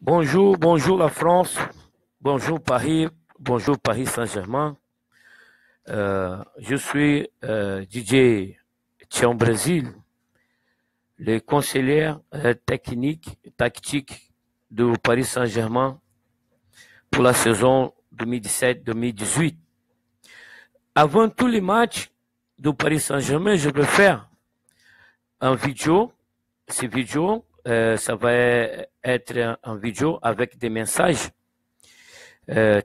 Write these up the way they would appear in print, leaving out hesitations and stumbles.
Bonjour, bonjour la France, bonjour Paris, bonjour Paris Saint-Germain. Je suis DJ Tian Brésil, le conseiller technique, tactique de Paris Saint-Germain pour la saison 2017-2018. Avant tous les matchs de Paris Saint-Germain, je vais faire un vidéo. Ces vidéos, ça va être un vidéo avec des messages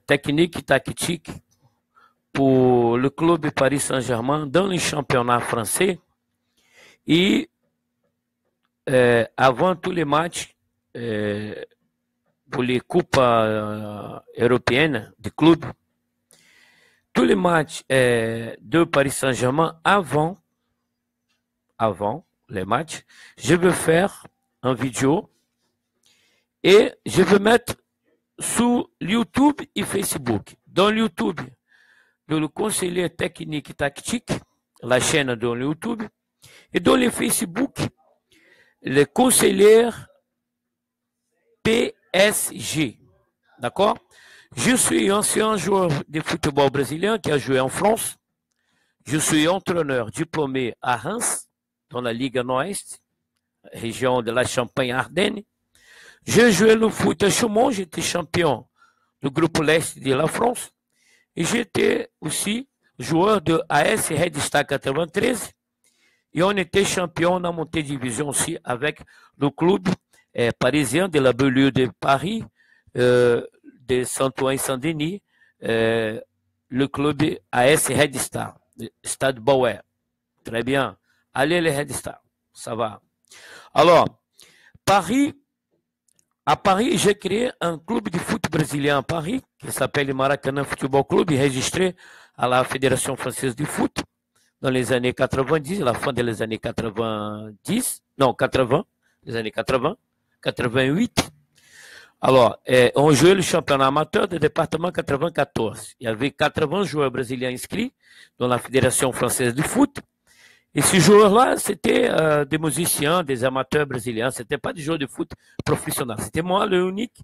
techniques et tactiques pour le club de Paris Saint-Germain dans le championnat français et avant tous les matchs pour les coupes européennes du club. Tous les matchs de Paris Saint-Germain avant les matchs, je vais faire une vidéo et je vais mettre sur YouTube et Facebook. Dans YouTube, le conseiller technique et tactique, la chaîne dans YouTube, et dans le Facebook, le conseiller PSG. D'accord? Je suis ancien joueur de football brésilien qui a joué en France. Je suis entraîneur diplômé à Reims, dans la Ligue Nord-Est, région de la Champagne-Ardenne. J'ai joué le foot à Chaumont, j'étais champion du groupe l'Est de la France. Et j'étais aussi joueur de AS Red Star 93. Et on était champion dans montée division aussi avec le club parisien de la banlieue de Paris, de Saint-Ouen-Saint-Denis, le club AS Red Star, Stade Bauer. Très bien. Allez les Red Star, ça va. Alors, à Paris, j'ai créé un club de foot brésilien à Paris qui s'appelle le Maracanã Football Club, enregistré à la Fédération française du foot dans les années 90, la fin des années 90, non 80, les années 80, 88. Alors, on jouait le championnat amateur du département 94. Il y avait 80 joueurs brésiliens inscrits dans la Fédération française du foot. Et ces joueurs-là, c'était des musiciens, des amateurs brésiliens. C'était pas des joueurs de foot professionnels. C'était moi le unique.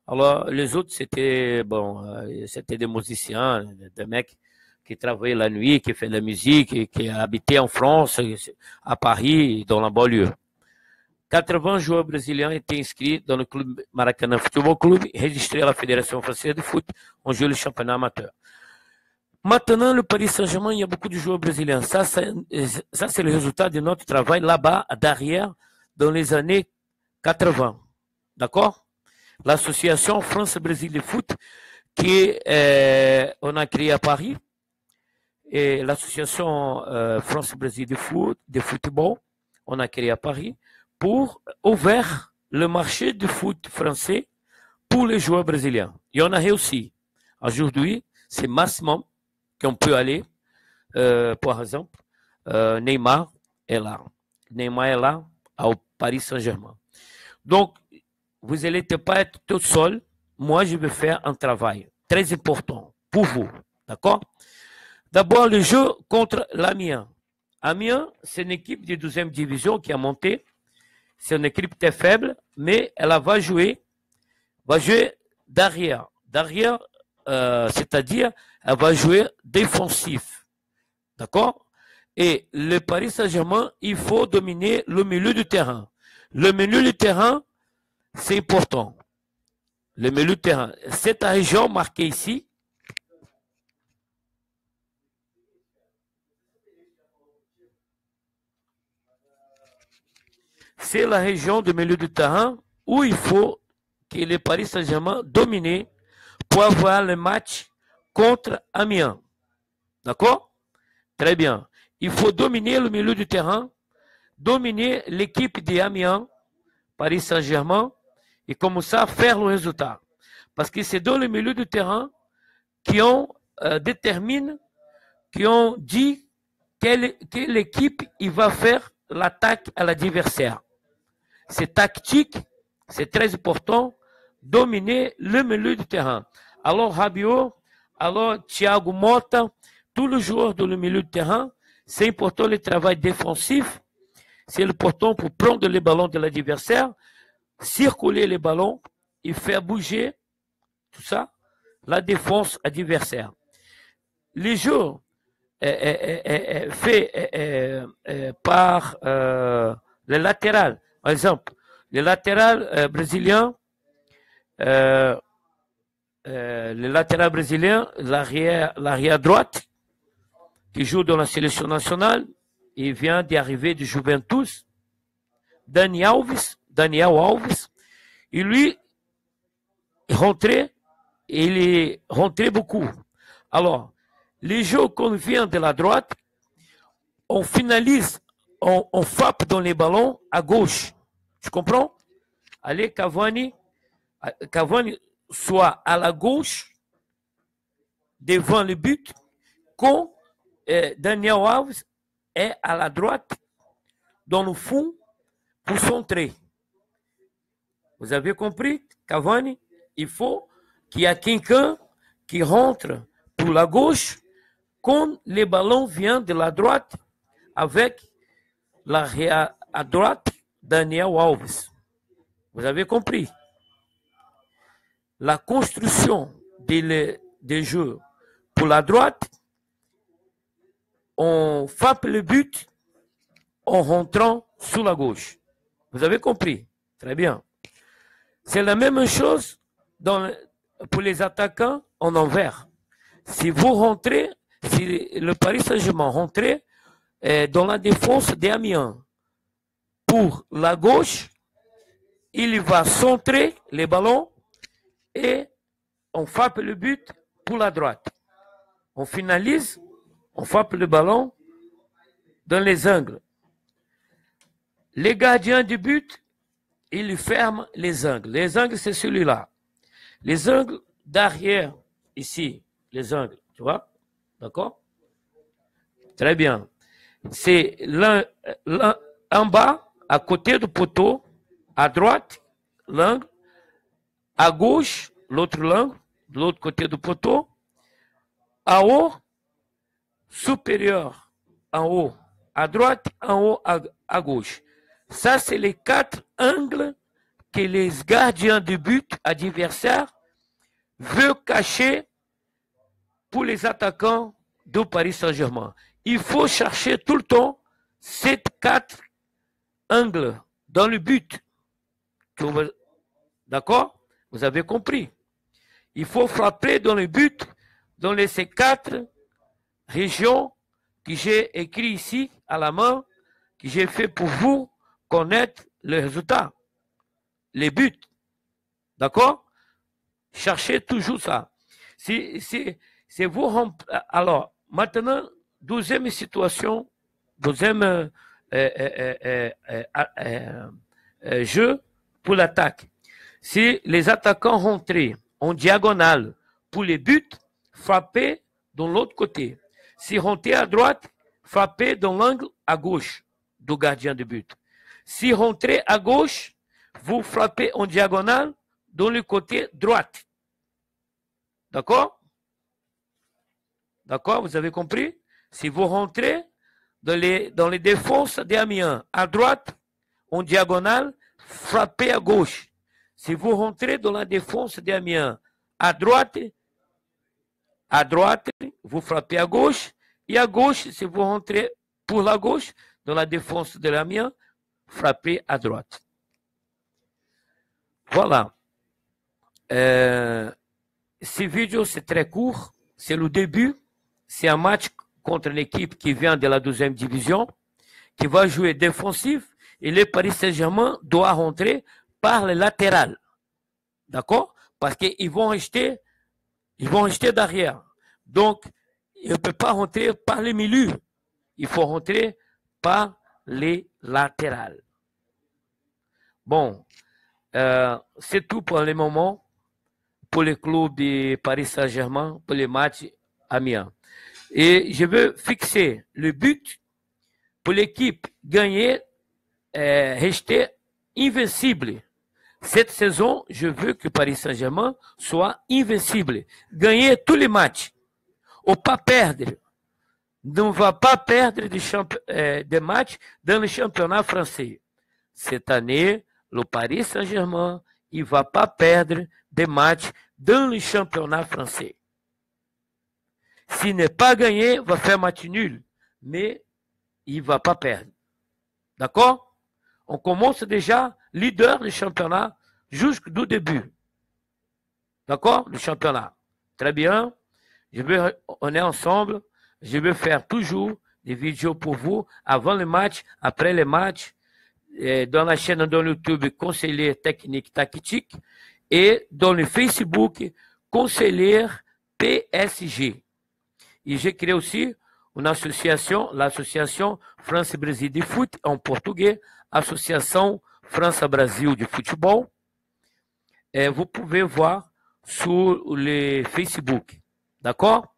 Alors, les autres, c'était des musiciens, des mecs qui travaillaient la nuit, qui faisaient de la musique, qui habitaient en France, à Paris, dans la banlieue. 80 joueurs brésiliens étaient inscrits dans le club Maracanã Football Club, registré à la Fédération française de foot. On jouait le championnat amateur. Maintenant, le Paris Saint-Germain, il y a beaucoup de joueurs brésiliens. Ça, c'est le résultat de notre travail là-bas, derrière, dans les années 80. D'accord? L'association France-Brésil de foot, on a créé à Paris, et l'association France-Brésil de foot, de football, on a créé à Paris, pour ouvrir le marché du foot français pour les joueurs brésiliens. Et on a réussi. Aujourd'hui, c'est maximum qu'on peut aller. Par exemple, Neymar est là. Neymar est là au Paris Saint-Germain. Donc, vous n'allez pas être tout seul. Moi, je vais faire un travail très important pour vous. D'accord? D'abord, le jeu contre l'Amiens. Amiens, c'est une équipe de 12e division qui a monté. C'est une équipe très faible, mais elle va jouer derrière. Derrière, c'est-à-dire, elle va jouer défensif. D'accord? Et le Paris Saint-Germain, il faut dominer le milieu du terrain. Le milieu du terrain, c'est important. Le milieu du terrain. Cette région marquée ici, c'est la région du milieu du terrain où il faut que le Paris Saint-Germain domine pour avoir le match contre Amiens. D'accord? Très bien. Il faut dominer le milieu du terrain, dominer l'équipe d'Amiens, Paris Saint-Germain, et comme ça faire le résultat. Parce que c'est dans le milieu du terrain qu'on détermine, qu'on dit quelle équipe il va faire l'attaque à l'adversaire. C'est tactique, c'est très important, dominer le milieu du terrain. Alors Rabiot, alors Thiago Motta, tous les joueurs dans le milieu du terrain, c'est important le travail défensif, c'est important pour prendre les ballons de l'adversaire, circuler les ballons il fait bouger, tout ça, la défense adversaire. Les jeux faits par le latéral, par exemple, le latéral brésilien, l'arrière droite, qui joue dans la sélection nationale, il vient d'arriver du Juventus, Daniel Alves, et lui, il est rentré beaucoup. Alors, les jeux qu'on vient de la droite, on finalise, on frappe dans les ballons à gauche. Tu comprends? Allez, Cavani soit à la gauche, devant le but, quand Daniel Alves est à la droite, dans le fond, pour centrer. Vous avez compris, Cavani? Il faut qu'il y ait quelqu'un qui rentre pour la gauche quand le ballon vient de la droite avec l'arrière à droite, Daniel Alves. Vous avez compris? La construction des jeux pour la droite, on frappe le but en rentrant sur la gauche. Vous avez compris? Très bien. C'est la même chose pour les attaquants en envers. Si vous rentrez, si le Paris Saint-Germain rentre dans la défense d'Amiens pour la gauche, il va centrer les ballons et on frappe le but pour la droite. On finalise, on frappe le ballon dans les angles. Les gardiens du but, ils ferment les angles. Les angles, c'est celui-là. Les angles d'arrière, ici, les angles, tu vois? D'accord? Très bien. C'est l'un en bas, à côté du poteau, à droite, l'angle, à gauche, l'autre langue, de l'autre côté du poteau, en haut, supérieur, en haut, à droite, en haut, à gauche. Ça, c'est les 4 angles que les gardiens de but adversaires veulent cacher pour les attaquants du Paris Saint-Germain. Il faut chercher tout le temps ces 4 angles dans le but. D'accord? Vous avez compris. Il faut frapper dans le but, dans ces 4 régions que j'ai écrit ici à la main, que j'ai fait pour vous connaître le résultat, les buts. D'accord? Cherchez toujours ça. Si vous... Alors, maintenant, deuxième situation, deuxième jeu pour l'attaque. Si les attaquants rentraient en diagonale pour les buts, frappez de l'autre côté. Si rentrez à droite, frappez dans l'angle à gauche du gardien de but. Si rentrez à gauche, vous frappez en diagonale dans le côté droite. D'accord? D'accord, vous avez compris? Si vous rentrez dans les défenses d'Amiens à droite, en diagonale, frappez à gauche. Si vous rentrez dans la défense d'Amiens à droite, vous frappez à gauche. Et à gauche, si vous rentrez pour la gauche, dans la défense de l'Amiens, frappez à droite. Voilà. Ce vidéo, c'est très court. C'est le début. C'est un match contre une équipe qui vient de la 2e division, qui va jouer défensif. Et le Paris Saint-Germain doit rentrer par le latéral. D'accord? Parce qu'ils vont rester derrière. Donc, il ne peut pas rentrer par les milieux. Il faut rentrer par les latérales. Bon, c'est tout pour le moment pour le club de Paris Saint-Germain, pour les matchs Amiens. Et je veux fixer le but pour l'équipe gagner, rester invincible. Cette saison, je veux que Paris Saint-Germain soit invincible. Gagner tous les matchs. Ou pas perdre. Ne va pas perdre des matchs dans le championnat français. Cette année, le Paris Saint-Germain, il ne va pas perdre des matchs dans le championnat français. S'il n'est pas gagné, il va faire match nul, mais il ne va pas perdre. D'accord? On commence déjà leader du championnat jusqu'au début. D'accord? Le championnat. Très bien. On est ensemble. Je vais faire toujours des vidéos pour vous avant le match, après le match, dans la chaîne dans YouTube Conseiller Technique Tactique et dans le Facebook Conseiller PSG. Et j'ai créé aussi une association, l'association France-Brésil de foot en portugais, Association France-Brasil de football. Et vous pouvez voir sur le Facebook. D'accord?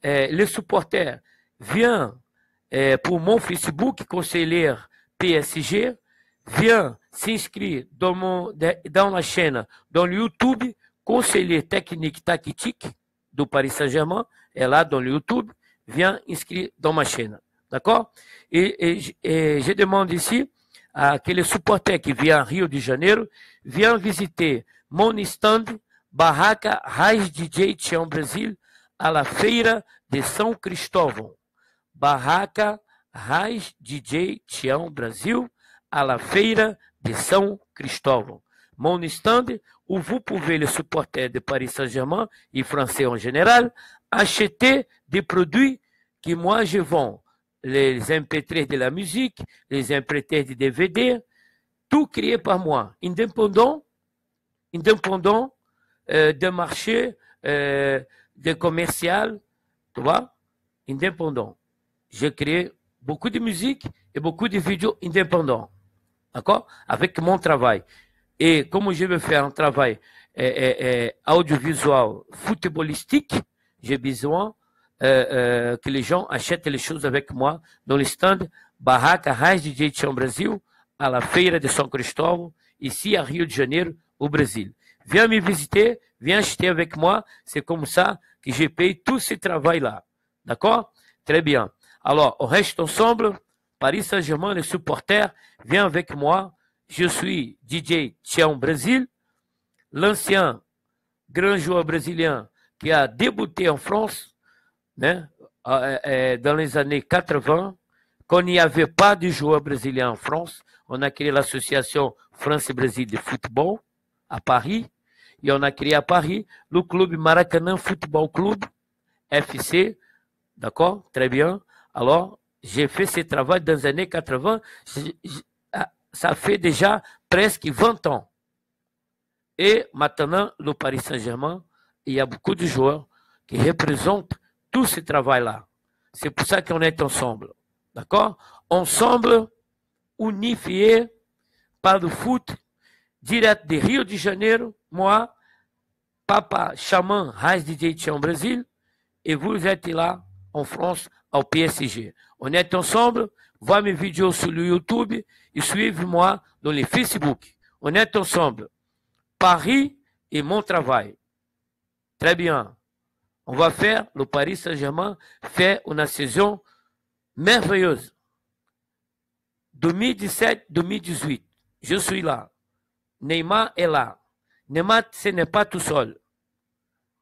Les supporters viennent pour mon Facebook, conseiller PSG, viens s'inscrire dans la chaîne, dans le YouTube, conseiller technique tactique do Paris Saint-Germain, est là dans le YouTube, viens inscrire dans ma chaîne. D'accord? Et je demande ici à que les supporters qui viennent à Rio de Janeiro viennent visiter mon stand Barraca Raiz DJ Tião Brasil à la Feira de São Cristóvão. Barraca Raiz DJ Tião Brasil à la Feira de São Cristóvão. Mon stand où vous pouvez, les supporters de Paris Saint-Germain et français en général, acheter des produits que moi je vends. Les MP3 de la musique, les MP3 de DVD, tout créé par moi, indépendant de marché, de commercial, tu vois, indépendant. J'ai créé beaucoup de musique et beaucoup de vidéos indépendants, d'accord, avec mon travail. Et comme je veux faire un travail audiovisuel, footballistique, j'ai besoin que les gens achètent les choses avec moi dans le stand Barraca Raiz DJ Tião Brasil, à la Feira de São Cristóvão, ici à Rio de Janeiro, au Brésil. Viens me visiter, viens acheter avec moi. C'est comme ça que je paye tout ce travail-là. D'accord? Très bien. Alors, on reste ensemble. Paris Saint-Germain, les supporters, viens avec moi. Je suis DJ Tião Brasil, l'ancien grand joueur brésilien qui a débuté en France, hein, dans les années 80, quand il n'y avait pas de joueurs brésiliens en France. On a créé l'association France-Brésil de football à Paris, et on a créé à Paris le club Maracanã Football Club, FC, d'accord, très bien. Alors, j'ai fait ce travail dans les années 80, ça fait déjà presque 20 ans. Et maintenant, le Paris Saint-Germain, il y a beaucoup de joueurs qui représentent tout ce travail-là. C'est pour ça qu'on est ensemble. D'accord? Ensemble, unifiés par le foot, direct de Rio de Janeiro, moi, Papa Chaman Raiz DJ Tião Brasil, et vous êtes là en France, au PSG. On est ensemble, voyez mes vidéos sur le YouTube et suivez-moi dans le Facebook. On est ensemble. Paris et mon travail. Très bien. On va faire, le Paris Saint-Germain fait une saison merveilleuse. 2017-2018, je suis là. Neymar est là. Neymar, ce n'est pas tout seul.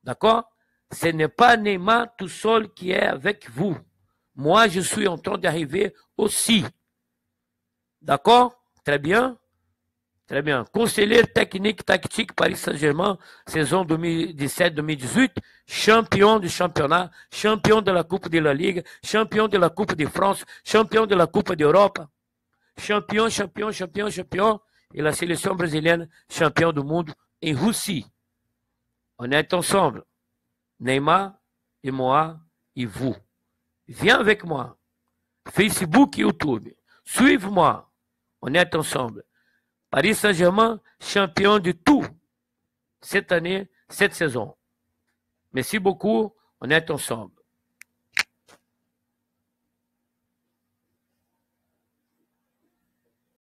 D'accord? Ce n'est pas Neymar tout seul qui est avec vous. Moi, je suis en train d'arriver aussi. D'accord? Très bien. Très bien. Conseiller technique tactique Paris Saint-Germain, saison 2017-2018, champion du championnat, champion de la Coupe de la Ligue, champion de la Coupe de France, champion de la Coupe d'Europe, champion. Et la sélection brésilienne, champion du monde en Russie. On est ensemble. Neymar et moi et vous. Viens avec moi. Facebook et YouTube. Suive-moi. On est ensemble. Paris Saint-Germain, champion de tout cette année, cette saison. Merci beaucoup. On est ensemble.